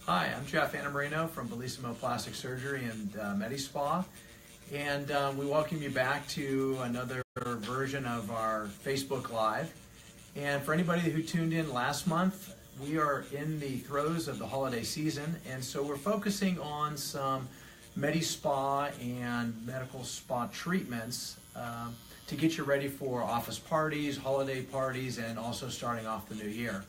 Hi, I'm Jeff Annamarino from Bellissimo Plastic Surgery and MediSpa, and we welcome you back to another version of our Facebook Live. And for anybody who tuned in last month, we are in the throes of the holiday season, and so we're focusing on some MediSpa and medical spa treatments to get you ready for office parties, holiday parties, and also starting off the new year.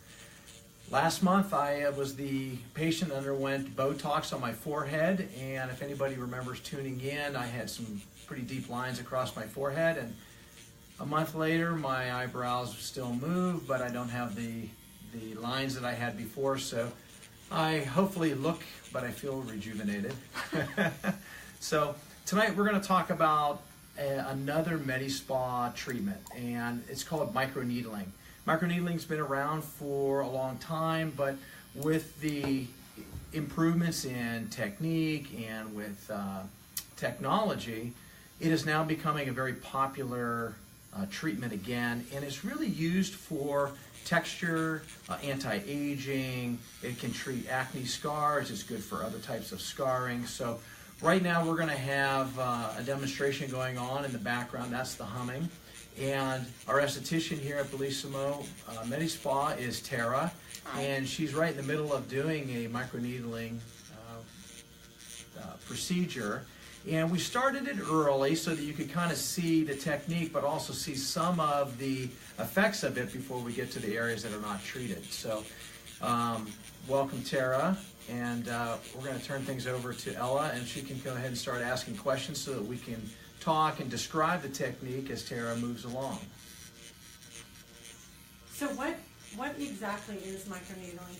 Last month, I was the patient that underwent Botox on my forehead, and if anybody remembers tuning in, I had some pretty deep lines across my forehead, and a month later, my eyebrows still move, but I don't have the lines that I had before, so I hopefully look, but I feel rejuvenated. So tonight, we're going to talk about another MediSpa treatment, and it's called microneedling. Microneedling's been around for a long time, but with the improvements in technique and with technology, it is now becoming a very popular treatment again, and it's really used for texture, anti-aging. It can treat acne scars. It's good for other types of scarring. So right now we're going to have a demonstration going on in the background. That's the humming. And our esthetician here at Bellissimo MediSpa is Tara. Hi. And she's right in the middle of doing a microneedling procedure. And we started it early so that you could kind of see the technique, but also see some of the effects of it before we get to the areas that are not treated. So welcome, Tara. And we're going to turn things over to Ella, and she can go ahead and start asking questions so that we can talk and describe the technique as Tara moves along. So what exactly is microneedling,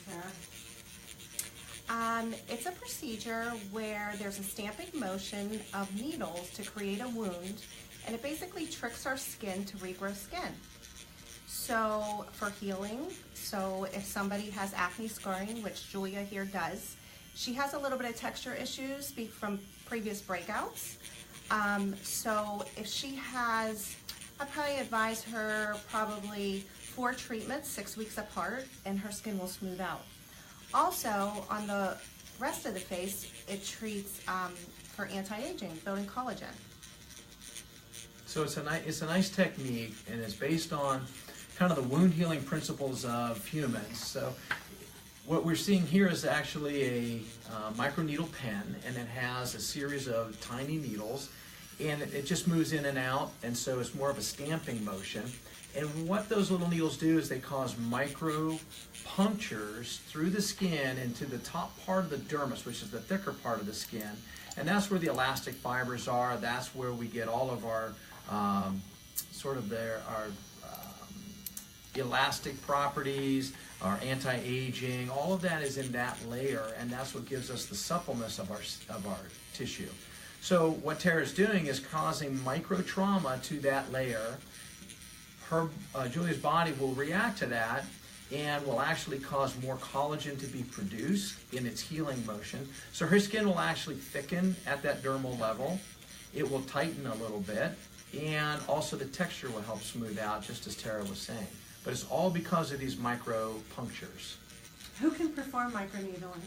Tara? It's a procedure where there's a stamping motion of needles to create a wound, and it basically tricks our skin to regrow skin. So for healing, so if somebody has acne scarring, which Julia here does, she has a little bit of texture issues from previous breakouts. So if she has, I'd probably advise her probably 4 treatments, 6 weeks apart, and her skin will smooth out. Also, on the rest of the face, it treats for anti-aging, building collagen. So it's a nice technique, and it's based on kind of the wound healing principles of humans. So what we're seeing here is actually a microneedle pen, and it has a series of tiny needles, and it just moves in and out, and so it's more of a stamping motion. And what those little needles do is they cause micro punctures through the skin into the top part of the dermis, which is the thicker part of the skin, and that's where the elastic fibers are. That's where we get all of our elastic properties, our anti-aging. All of that is in that layer, and that's what gives us the suppleness of our tissue. So what Tara's doing is causing micro trauma to that layer. Julia's body will react to that and will actually cause more collagen to be produced in its healing motion. So her skin will actually thicken at that dermal level. It will tighten a little bit, and also the texture will help smooth out, just as Tara was saying. But it's all because of these micro punctures. Who can perform microneedling?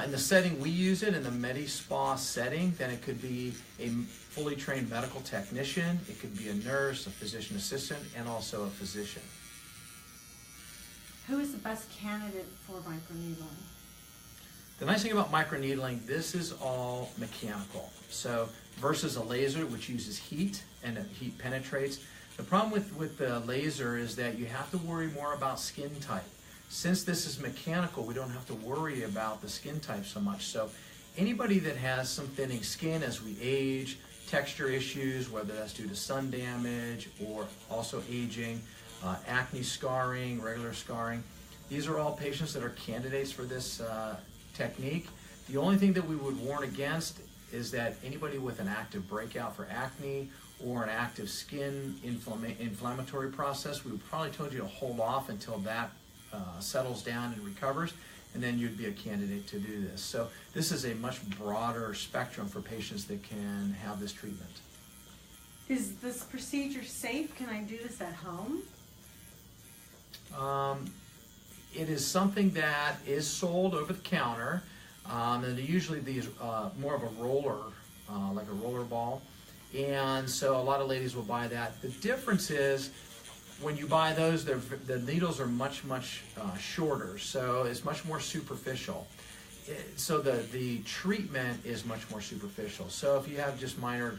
In the setting we use it, in the MediSpa setting, then it could be a fully trained medical technician, it could be a nurse, a physician assistant, and also a physician. Who is the best candidate for microneedling? The nice thing about microneedling, this is all mechanical. So versus a laser, which uses heat and the heat penetrates, the problem with the laser is that you have to worry more about skin type. Since this is mechanical, we don't have to worry about the skin type so much. So anybody that has some thinning skin as we age, texture issues, whether that's due to sun damage or also aging, acne scarring, regular scarring, these are all patients that are candidates for this technique. The only thing that we would warn against is that anybody with an active breakout for acne or an active skin inflammatory process, we would probably tell you to hold off until that settles down and recovers, and then you'd be a candidate to do this. So this is a much broader spectrum for patients that can have this treatment. Is this procedure safe? Can I do this at home? it is something that is sold over the counter, and they're usually these more of a roller, like a roller ball, and so a lot of ladies will buy that. The difference is when you buy those, the needles are much shorter, so it's much more superficial. So the treatment is much more superficial. So if you have just minor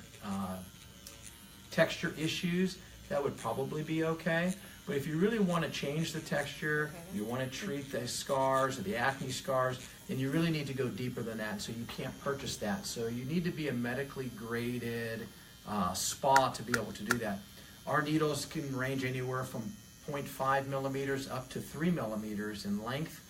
texture issues, that would probably be okay. But if you really want to change the texture, you want to treat the scars or the acne scars, then you really need to go deeper than that. So you can't purchase that. So you need to be a medically graded spa to be able to do that. Our needles can range anywhere from 0.5 millimeters up to 3 millimeters in length.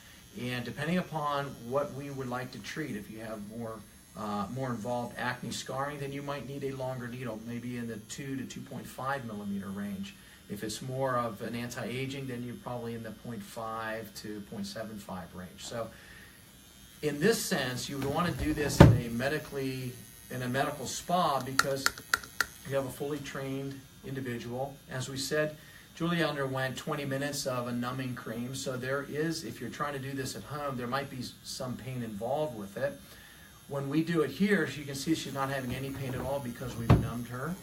And depending upon what we would like to treat, if you have more involved acne scarring, then you might need a longer needle, maybe in the 2 to 2.5 millimeter range. If it's more of an anti-aging, then you're probably in the 0.5 to 0.75 range. So in this sense, you would want to do this in a medical spa because you have a fully trained individual. As we said, Julia underwent 20 minutes of a numbing cream, so there is, if you're trying to do this at home, there might be some pain involved with it. When we do it here, you can see she's not having any pain at all because we've numbed her.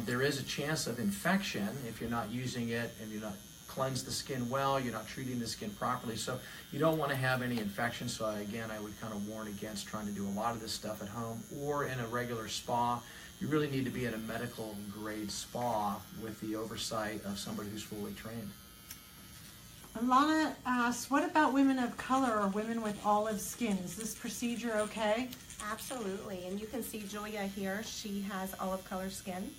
There is a chance of infection if you're not using it and you're not cleanse the skin well, you're not treating the skin properly, so you don't want to have any infection. So again, I would kind of warn against trying to do a lot of this stuff at home or in a regular spa. You really need to be in a medical grade spa with the oversight of somebody who's fully trained. Alana asks, what about women of color or women with olive skin? Is this procedure okay? Absolutely, and you can see Julia here, she has olive color skin.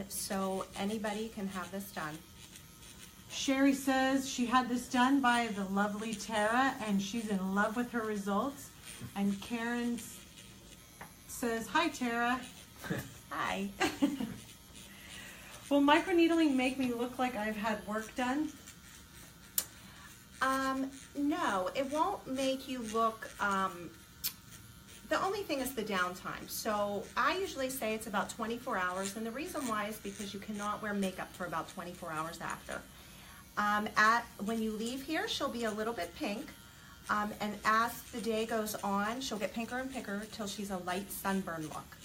So anybody can have this done. Sherry says she had this done by the lovely Tara and she's in love with her results. And Karen says, hi Tara. Hi. Will microneedling make me look like I've had work done? No, it won't make you look, the only thing is the downtime. So I usually say it's about 24 hours, and the reason why is because you cannot wear makeup for about 24 hours after. When you leave here, she'll be a little bit pink, and as the day goes on, she'll get pinker and pinker till she's a light sunburn look.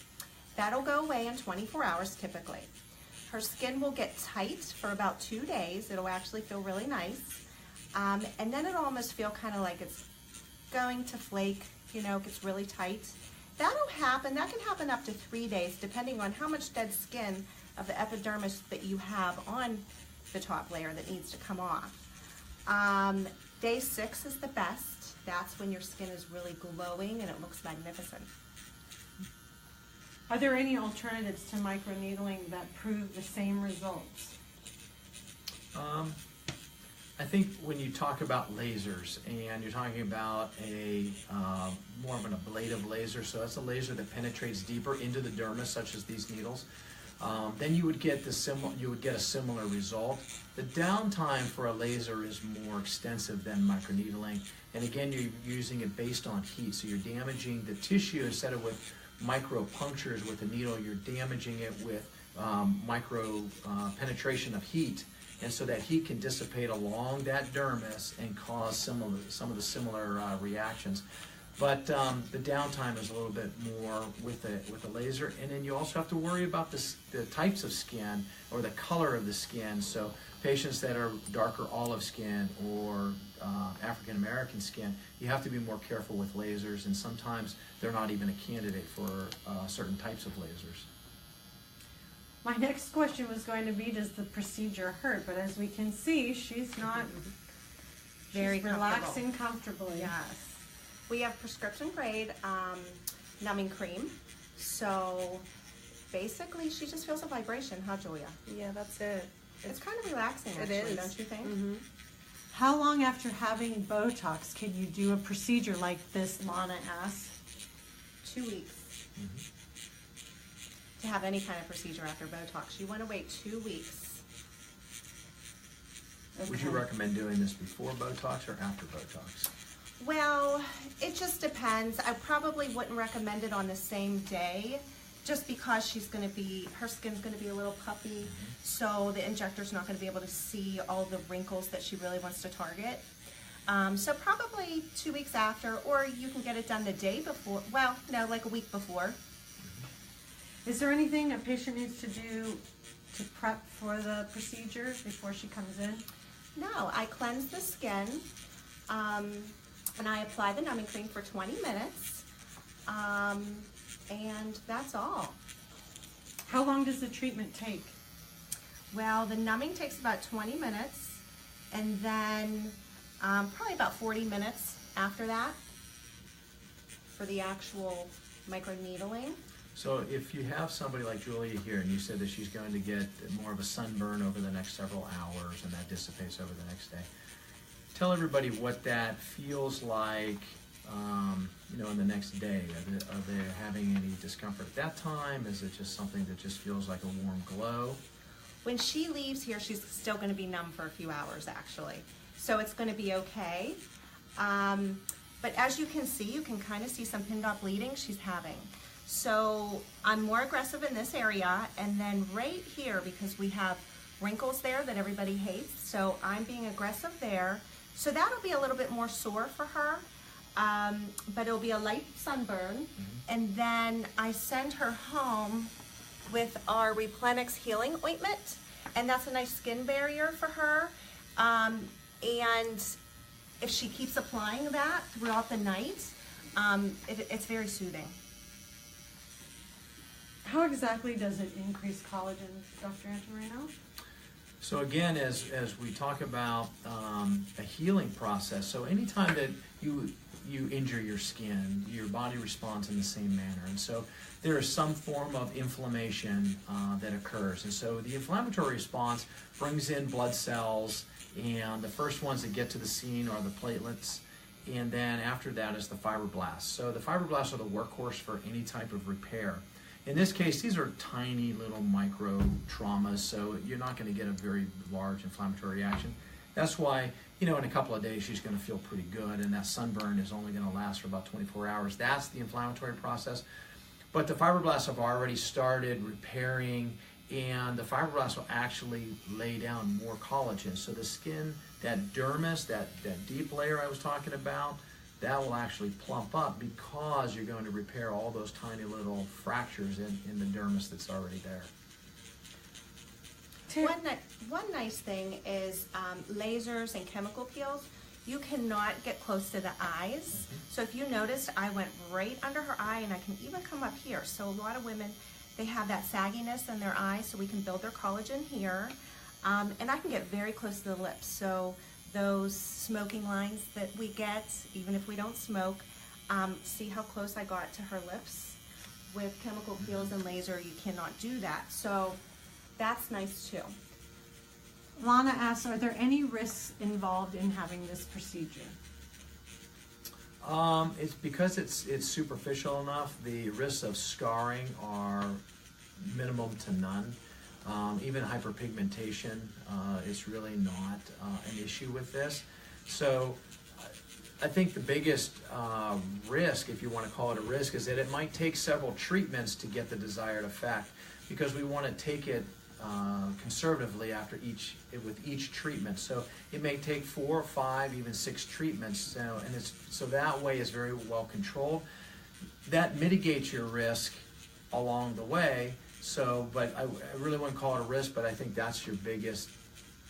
That'll go away in 24 hours typically. Her skin will get tight for about 2 days. It'll actually feel really nice. And then it'll almost feel kind of like it's going to flake, you know, gets really tight. That'll happen, that can happen up to 3 days depending on how much dead skin of the epidermis that you have on the top layer that needs to come off. Day 6 is the best. That's when your skin is really glowing and it looks magnificent. Are there any alternatives to microneedling that prove the same results? I think when you talk about lasers and you're talking about a more of an ablative laser, so that's a laser that penetrates deeper into the dermis, such as these needles, then you would get a similar result. The downtime for a laser is more extensive than microneedling, and again, you're using it based on heat, so you're damaging the tissue instead of with micro punctures with a needle. You're damaging it with micro penetration of heat. And so that heat can dissipate along that dermis and cause some of the similar reactions. But the downtime is a little bit more with the laser. And then you also have to worry about the types of skin or the color of the skin. So patients that are darker olive skin or African American skin, you have to be more careful with lasers. And sometimes they're not even a candidate for certain types of lasers. My next question was going to be, does the procedure hurt? But as we can see, she's not Very relaxing comfortably. Yes. We have prescription grade numbing cream. So basically she just feels a vibration, huh Julia? Yeah, that's it. It's kind of relaxing actually, is. don't you think? Mm-hmm. How long after having Botox can you do a procedure like this, Lana asks? 2 weeks. Mm-hmm. To have any kind of procedure after Botox, you want to wait 2 weeks. Would you recommend doing this before Botox or after Botox? Well, it just depends. I probably wouldn't recommend it on the same day just because her skin's gonna be a little puffy, so the injector's not gonna be able to see all the wrinkles that she really wants to target. So probably 2 weeks after, or you can get it done the day before, well, no, like a week before. Is there anything a patient needs to do to prep for the procedure before she comes in? No, I cleanse the skin, and I apply the numbing cream for 20 minutes, and that's all. How long does the treatment take? Well, the numbing takes about 20 minutes, and then probably about 40 minutes after that for the actual microneedling. So if you have somebody like Julia here, and you said that she's going to get more of a sunburn over the next several hours, and that dissipates over the next day, tell everybody what that feels like, in the next day. Are they having any discomfort at that time? Is it just something that just feels like a warm glow? When she leaves here, she's still going to be numb for a few hours, actually. So it's going to be okay. But as you can see, you can kind of see some pin dot bleeding she's having. So I'm more aggressive in this area, and then right here, because we have wrinkles there that everybody hates, so I'm being aggressive there. So that'll be a little bit more sore for her, but it'll be a light sunburn. And then I send her home with our Replenix healing ointment, and that's a nice skin barrier for her. And if she keeps applying that throughout the night, it's very soothing. How exactly does it increase collagen, Dr. Antonino? So again, as we talk about a healing process, so anytime that you injure your skin, your body responds in the same manner. And so there is some form of inflammation that occurs. And so the inflammatory response brings in blood cells, and the first ones that get to the scene are the platelets, and then after that is the fibroblasts. So the fibroblasts are the workhorse for any type of repair. In this case, these are tiny little micro traumas, so you're not going to get a very large inflammatory reaction. That's why, in a couple of days she's going to feel pretty good, and that sunburn is only going to last for about 24 hours. That's the inflammatory process. But the fibroblasts have already started repairing, and the fibroblasts will actually lay down more collagen. So the skin, that dermis, that deep layer I was talking about, that will actually plump up because you're going to repair all those tiny little fractures in the dermis that's already there. One nice thing is lasers and chemical peels. You cannot get close to the eyes. So if you noticed, I went right under her eye, and I can even come up here. So a lot of women, they have that sagginess in their eyes, so we can build their collagen here. And I can get very close to the lips. So those smoking lines that we get, even if we don't smoke, see how close I got to her lips? With chemical peels and laser, you cannot do that. So that's nice too. Lana asks, are there any risks involved in having this procedure? It's because it's superficial enough. The risks of scarring are minimum to none. Even hyperpigmentation is really not an issue with this. So I think the biggest risk, if you want to call it a risk, is that it might take several treatments to get the desired effect, because we want to take it conservatively with each treatment. So it may take 4 or 5, even 6 treatments. So that way is very well controlled. That mitigates your risk along the way. So, but I really wouldn't call it a risk, but I think that's your biggest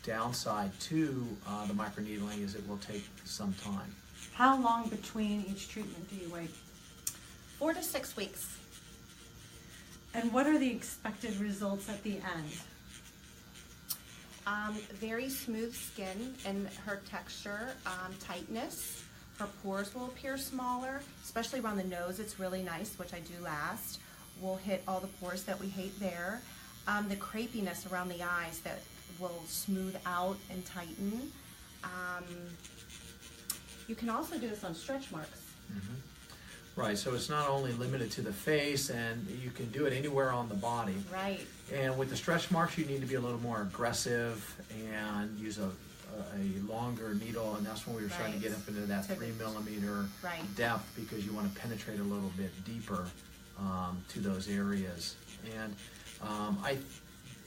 downside to the microneedling, is it will take some time. How long between each treatment do you wait? 4 to 6 weeks. And what are the expected results at the end? Very smooth skin and her texture, tightness. Her pores will appear smaller, especially around the nose. It's really nice, which I do last. We'll hit all the pores that we hate there. The crepiness around the eyes that will smooth out and tighten. You can also do this on stretch marks. Mm-hmm. Right, so it's not only limited to the face, and you can do it anywhere on the body. Right. And with the stretch marks, you need to be a little more aggressive and use a longer needle, and that's when we were starting to get up into that 3 millimeter depth, because you want to penetrate a little bit deeper to those areas. And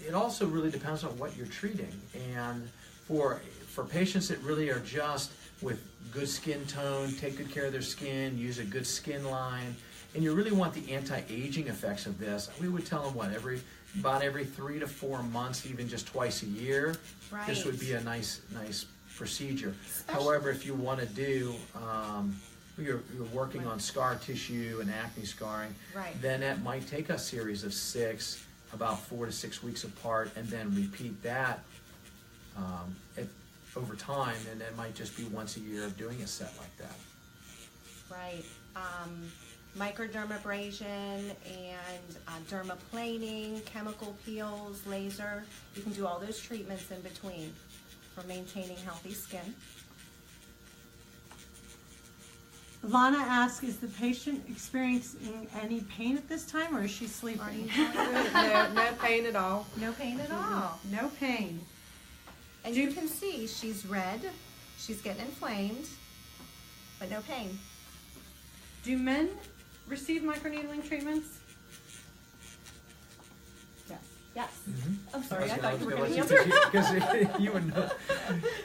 it also really depends on what you're treating. And for patients that really are just with good skin tone, take good care of their skin, use a good skin line, and you really want the anti-aging effects of this, we would tell them about every 3 to 4 months, even just twice a year. Right. This would be a nice procedure. However, if you want to do, you're working on scar tissue and acne scarring, Right. then that might take a series of 6, about 4 to 6 weeks apart, and then repeat that over time, and it might just be once a year of doing a set like that. Right. Microdermabrasion and dermaplaning, chemical peels, laser. You can do all those treatments in between for maintaining healthy skin. Lana asks, is the patient experiencing any pain at this time, or is she sleeping? No pain at all. No pain at all. No pain. And you can see she's red, she's getting inflamed, but no pain. Do men receive microneedling treatments? Yes. Yes. Mm-hmm. I'm sorry, I thought you were gonna going to answer. Because you would know.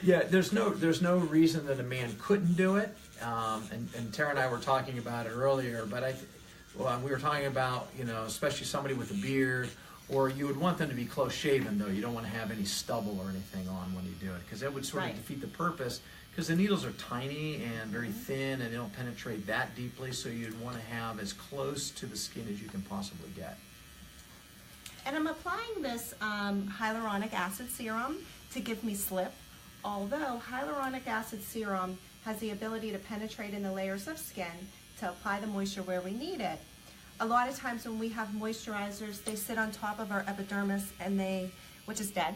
Yeah, there's no reason that a man couldn't do it. And Tara and I were talking about it earlier, but we were talking about, especially somebody with a beard, or you would want them to be close shaven, though. You don't want to have any stubble or anything on when you do it, because that would sort of Right. defeat the purpose, because the needles are tiny and very thin, and they don't penetrate that deeply, so you'd want to have as close to the skin as you can possibly get. And I'm applying this hyaluronic acid serum to give me slip, although hyaluronic acid serum has the ability to penetrate in the layers of skin to apply the moisture where we need it. A lot of times when we have moisturizers, they sit on top of our epidermis, which is dead,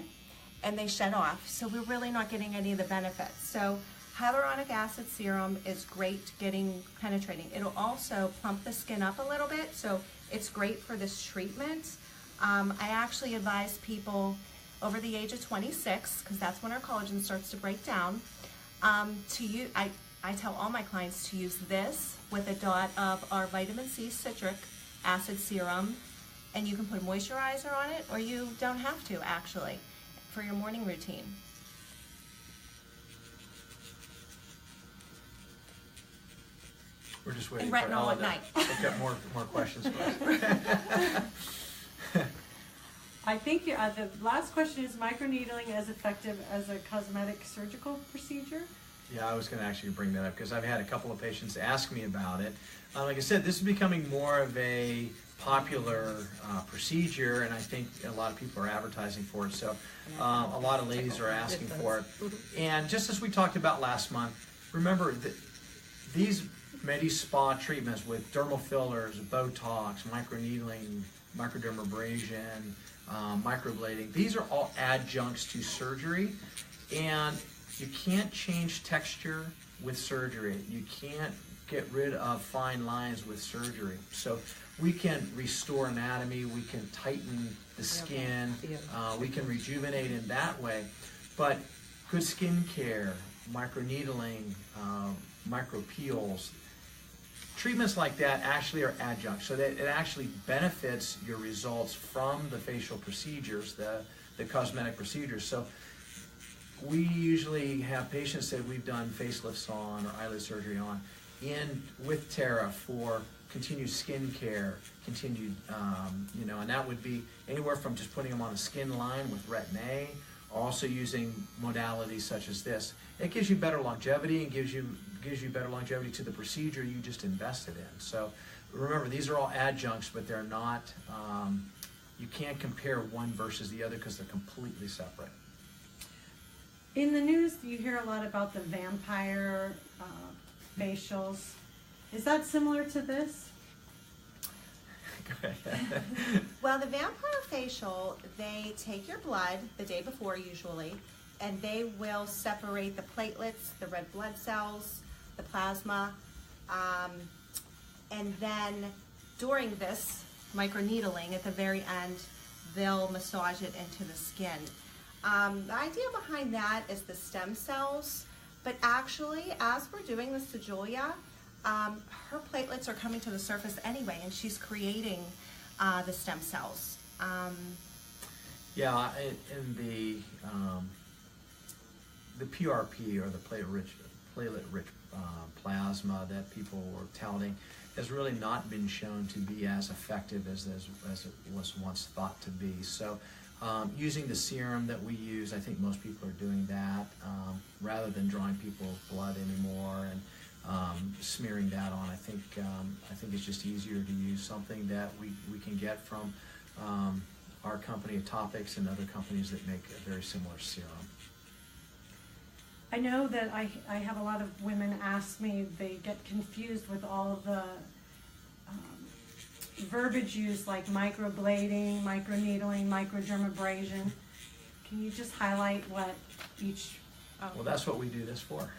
and they shed off. So we're really not getting any of the benefits. So hyaluronic acid serum is great getting penetrating. It'll also plump the skin up a little bit, so it's great for this treatment. I actually advise people over the age of 26, because that's when our collagen starts to break down, I tell all my clients to use this with a dot of our vitamin C citric acid serum, and you can put a moisturizer on it, or you don't have to actually, for your morning routine. We're just waiting And for retinol Ella at night. to pick up more questions for us. I think the last question is microneedling as effective as a cosmetic surgical procedure? Yeah, I was going to actually bring that up because I've had a couple of patients ask me about it. Like I said, this is becoming more of a popular procedure, and I think a lot of people are advertising for it. So a lot of ladies are asking for it. And just as we talked about last month, remember that these Medi-Spa treatments with dermal fillers, Botox, microneedling, microdermabrasion, microblading, these are all adjuncts to surgery, and you can't change texture with surgery. You can't get rid of fine lines with surgery. So we can restore anatomy, we can tighten the skin, we can rejuvenate in that way. But good skin care, microneedling, micro peels, treatments like that actually are adjuncts, so that it actually benefits your results from the facial procedures, the cosmetic procedures. So we usually have patients that we've done facelifts on or eyelid surgery on with Tara for continued skin care, continued, and that would be anywhere from just putting them on a skin line with Retin-A, also using modalities such as this. It gives you better longevity and gives you better longevity to the procedure you just invested in. So remember, these are all adjuncts, but they're not, you can't compare one versus the other because they're completely separate. In the news, you hear a lot about the vampire facials. Is that similar to this? Go ahead. Well, the vampire facial, they take your blood the day before usually, and they will separate the platelets, the red blood cells, the plasma, and then during this microneedling at the very end, they'll massage it into the skin. The idea behind that is the stem cells, but actually, as we're doing this to Julia, her platelets are coming to the surface anyway, and she's creating the stem cells. Yeah, in the PRP, or the platelet-rich plasma that people were touting, has really not been shown to be as effective as it was once thought to be. So using the serum that we use, I think most people are doing that rather than drawing people's blood anymore and smearing that on. I think it's just easier to use something that we can get from our company, Topics, and other companies that make a very similar serum. I know that I have a lot of women ask me, they get confused with all of the verbiage used, like microblading, microneedling, microdermabrasion. Can you just highlight what each... Well, that's what we do this for.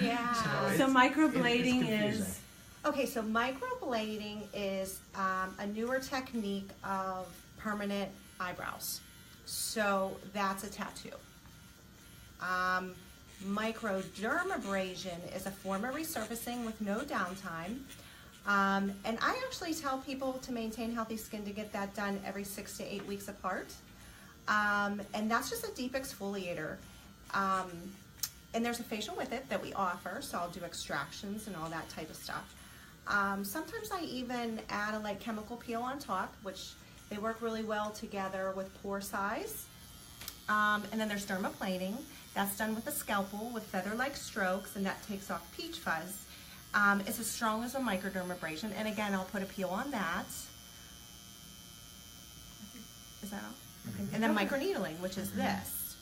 Yeah. So microblading it's is... Okay, so microblading is a newer technique of permanent eyebrows. So that's a tattoo. Microdermabrasion is a form of resurfacing with no downtime. And I actually tell people to maintain healthy skin to get that done every 6 to 8 weeks apart. And that's just a deep exfoliator. And there's a facial with it that we offer, so I'll do extractions and all that type of stuff. Sometimes I even add a light chemical peel on top, which they work really well together with pore size. And then there's dermaplaning. That's done with a scalpel with feather-like strokes, and that takes off peach fuzz. It's as strong as a microdermabrasion, and again, I'll put a peel on that. Is that all? Okay. And then microneedling, which is this.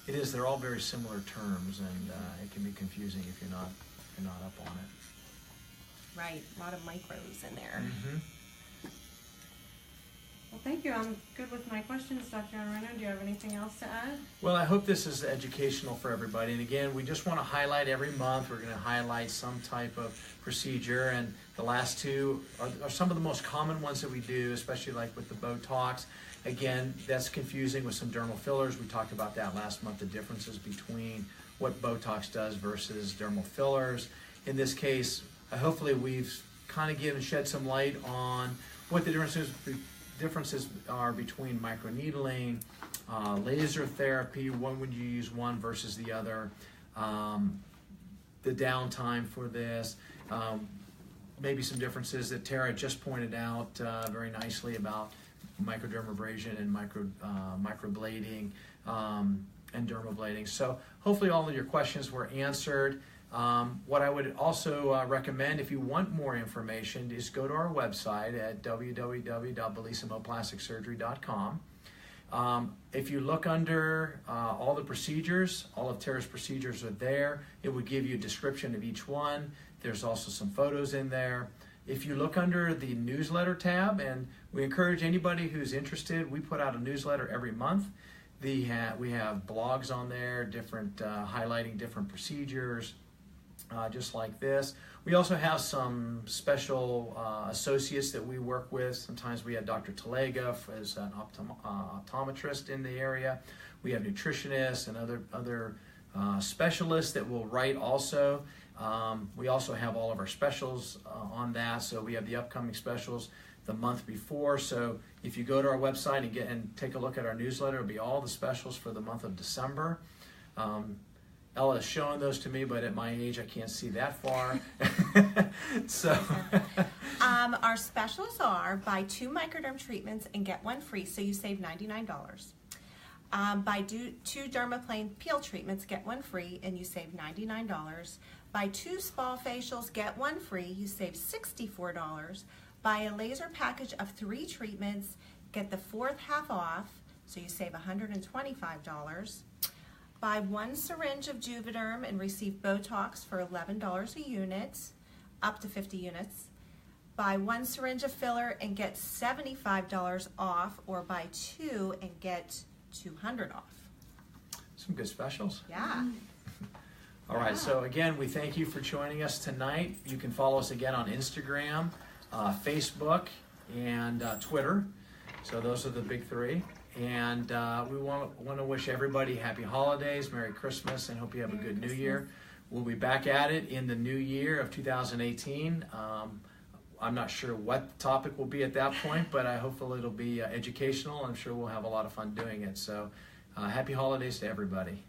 It is. They're all very similar terms, and it can be confusing if you're not up on it. Right, a lot of micros in there. Mm-hmm. Well, thank you. I'm good with my questions, Dr. Arano. Do you have anything else to add? Well, I hope this is educational for everybody. And again, we just want to highlight every month. We're going to highlight some type of procedure. And the last two are some of the most common ones that we do, especially like with the Botox. Again, that's confusing with some dermal fillers. We talked about that last month, the differences between what Botox does versus dermal fillers. In this case, hopefully we've kind of shed some light on what the differences are between microneedling, laser therapy, when would you use one versus the other, the downtime for this, maybe some differences that Tara just pointed out very nicely about microdermabrasion and microblading and dermablading. So hopefully all of your questions were answered. What I would also recommend, if you want more information, is go to our website at www.bellissimoplasticsurgery.com. If you look under all the procedures, all of Tara's procedures are there. It would give you a description of each one. There's also some photos in there. If you look under the newsletter tab, and we encourage anybody who's interested, we put out a newsletter every month. We have blogs on there, different highlighting different procedures. Just like this. We also have some special associates that we work with. Sometimes we have Dr. Talega as an optometrist in the area. We have nutritionists and other specialists that will write also. We also have all of our specials on that. So we have the upcoming specials the month before. So if you go to our website and take a look at our newsletter, it'll be all the specials for the month of December. Ella is showing those to me, but at my age, I can't see that far. So, our specials are buy 2 microderm treatments and get 1 free, so you save $99. Buy 2 dermaplane peel treatments, get 1 free, and you save $99. Buy 2 spa facials, get 1 free, you save $64. Buy a laser package of 3 treatments, get the 4th half off, so you save $125. Buy 1 syringe of Juvederm and receive Botox for $11 a unit, up to 50 units. Buy 1 syringe of filler and get $75 off, or buy 2 and get $200 off. some good specials. Yeah. All right, so again, we thank you for joining us tonight. You can follow us again on Instagram, Facebook, and Twitter. So those are the big 3. And we want to wish everybody happy holidays, Merry Christmas, and hope you have a good New Year. we'll be back at it in the new year of 2018. I'm not sure what the topic will be at that point, but hopefully it'll be educational. I'm sure we'll have a lot of fun doing it. So happy holidays to everybody.